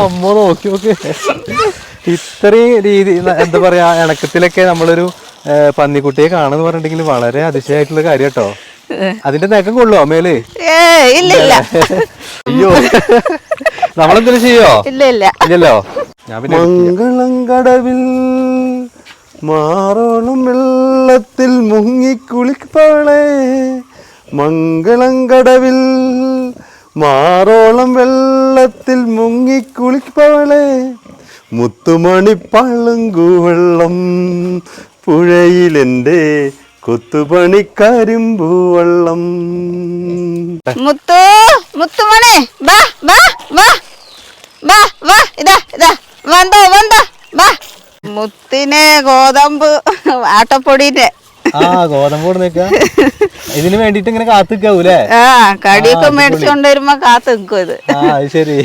അമ്മ നോക്കി നോക്ക്. ഇത്രയും രീതി എന്താ പറയാ ഇണക്കത്തിലൊക്കെ നമ്മളൊരു പന്നിക്കുട്ടിയെ കാണുന്ന് പറഞ്ഞിട്ടുണ്ടെങ്കിൽ വളരെ അതിശയമായിട്ടുള്ള കാര്യം കേട്ടോ. അതിന്റെ നഖം കൊള്ളുവോ മേല്? ഇല്ല. അയ്യോ, നമ്മളെന്തെങ്കിലും ചെയ്യോ? ഇല്ലല്ലോ. മംഗളം കടവിൽ മാറോളം വെള്ളത്തിൽ മുങ്ങിക്കുളിപ്പവളെ, മംഗളം കടവിൽ മാറോളം വെള്ളത്തിൽ മുങ്ങിക്കുളിപ്പവളെ, മുത്തുമണി പളുങ്കുവെള്ളം പുഴയിലെന്റെ കൊത്തുപണിക്കരിമ്പൂവെള്ളം. മുത്തുമണി വാ വാ വാ വാ വാ ഇതാ ഇതാ വന്നോ വന്നോ വാ. മുത്തിനെ ഗോതമ്പ് ആട്ടപ്പൊടിന്റെ ഗോതമ്പ് കൊടുന്നേക്ക. ഇതിന് വേണ്ടിട്ട് ഇങ്ങനെ കാത്തു നിൽക്കാവൂലേ? കടിയൊക്കെ മേടിച്ചോണ്ട് വരുമ്പോ കാത്തു നിൽക്കും ഇത്. ശരി.